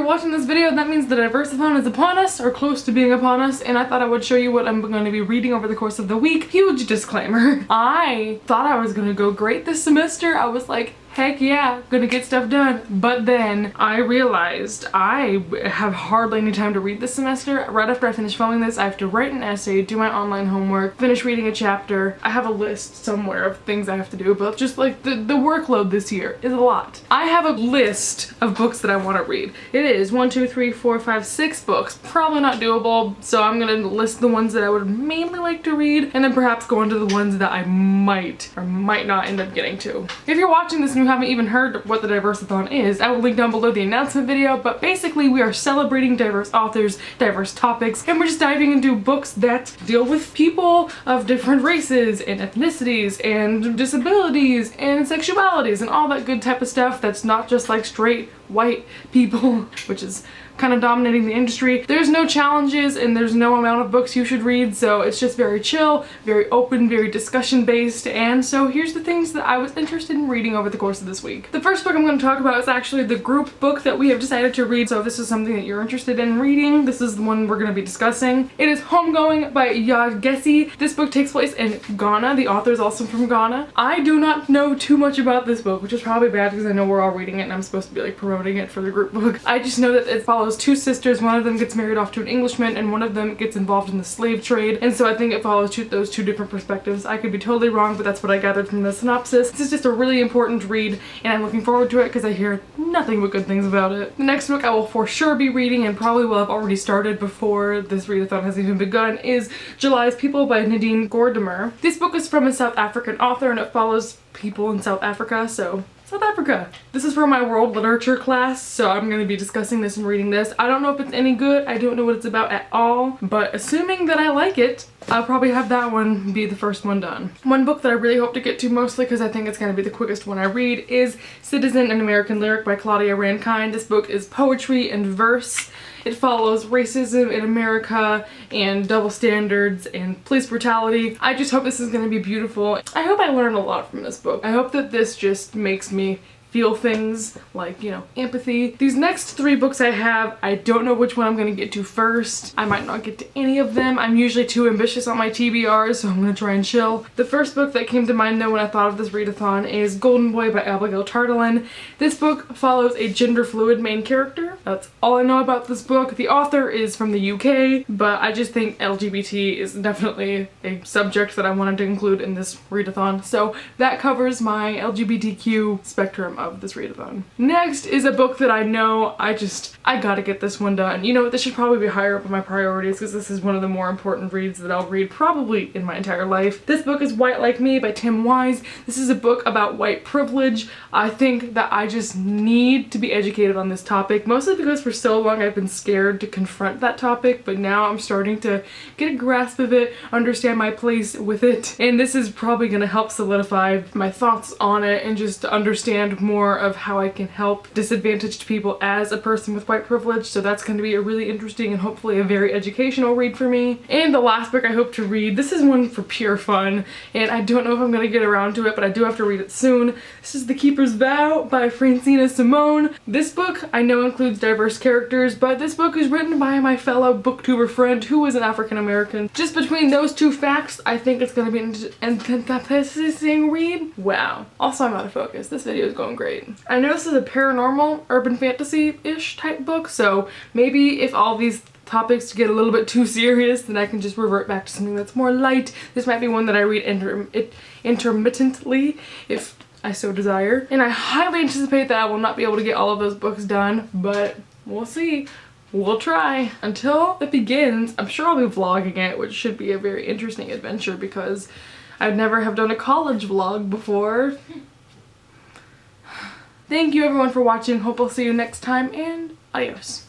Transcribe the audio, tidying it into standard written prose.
watching this video, that means the Diversathon is upon us, or close to being upon us, and I thought I would show you what I'm going to be reading over the course of the week. Huge disclaimer. I thought I was gonna go great this semester. I was like, heck yeah, gonna get stuff done. But then I realized I have hardly any time to read this semester. Right after I finish filming this, I have to write an essay, do my online homework, finish reading a chapter. I have a list somewhere of things I have to do, but just like the workload this year is a lot. I have a list of books that I want to read. It is 1, 2, 3, 4, 5, 6 books. Probably not doable, so I'm gonna list the ones that I would mainly like to read, and then perhaps go into the ones that I might or might not end up getting to. If you're watching this and you haven't even heard what the Diversathon is, I will link down below the announcement video, but basically we are celebrating diverse authors, diverse topics, and we're just diving into books that deal with people of different races and ethnicities and disabilities and sexualities and all that good type of stuff that's not just like straight white people, which is kind of dominating the industry. There's no challenges and there's no amount of books you should read, so it's just very chill, very open, very discussion based. And so here's the things that I was interested in reading over the course of this week. The first book I'm going to talk about is actually the group book that we have decided to read, so if this is something that you're interested in reading, this is the one we're going to be discussing. It is Homegoing by Yad Gessi. This book takes place in Ghana. The author is also from Ghana. I do not know too much about this book, which is probably bad because I know we're all reading it and I'm supposed to be like promoting it for the group book. I just know that it follows two sisters. One of them gets married off to an Englishman and one of them gets involved in the slave trade, and so I think it follows those two different perspectives. I could be totally wrong, but that's what I gathered from the synopsis. This is just a really important read and I'm looking forward to it because I hear nothing but good things about it. The next book I will for sure be reading, and probably will have already started before this readathon has even begun, is July's People by Nadine Gordimer. This book is from a South African author and it follows people in South Africa, so South Africa. This is for my world literature class, so I'm going to be discussing this and reading this. I don't know if it's any good, I don't know what it's about at all, but assuming that I like it, I'll probably have that one be the first one done. One book that I really hope to get to, mostly because I think it's going to be the quickest one I read, is Citizen: An American Lyric by Claudia Rankine. This book is poetry and verse. It follows racism in America and double standards and police brutality. I just hope this is going to be beautiful. I hope I learn a lot from this book. I hope that this just makes me feel things like, you know, empathy. These next 3 books I have, I don't know which one I'm gonna get to first. I might not get to any of them. I'm usually too ambitious on my TBRs, so I'm gonna try and chill. The first book that came to mind though when I thought of this readathon is Golden Boy by Abigail Tardelin. This book follows a gender fluid main character. That's all I know about this book. The author is from the UK, but I just think LGBT is definitely a subject that I wanted to include in this readathon. So that covers my LGBTQ spectrum of this readathon. Next is a book that I know I gotta get this one done. You know what, this should probably be higher up on my priorities because this is one of the more important reads that I'll read probably in my entire life. This book is White Like Me by Tim Wise. This is a book about white privilege. I think that I just need to be educated on this topic, mostly because for so long I've been scared to confront that topic, but now I'm starting to get a grasp of it, understand my place with it, and this is probably gonna help solidify my thoughts on it and just understand more of how I can help disadvantaged people as a person with white privilege. So that's going to be a really interesting and hopefully a very educational read for me. And the last book I hope to read, this is one for pure fun, and I don't know if I'm going to get around to it, but I do have to read it soon. This is The Keeper's Vow by Francina Simone. This book I know includes diverse characters, but this book is written by my fellow booktuber friend who is an African American. Just between those two facts, I think it's going to be an interesting read. Wow. Also, I'm out of focus. This video is going great. I know this is a paranormal, urban fantasy-ish type book, so maybe if all these topics get a little bit too serious, then I can just revert back to something that's more light. This might be one that I read intermittently if I so desire. And I highly anticipate that I will not be able to get all of those books done, but we'll see. We'll try. Until it begins, I'm sure I'll be vlogging it, which should be a very interesting adventure because I'd never have done a college vlog before. Thank you everyone for watching. Hope I'll see you next time, and adios.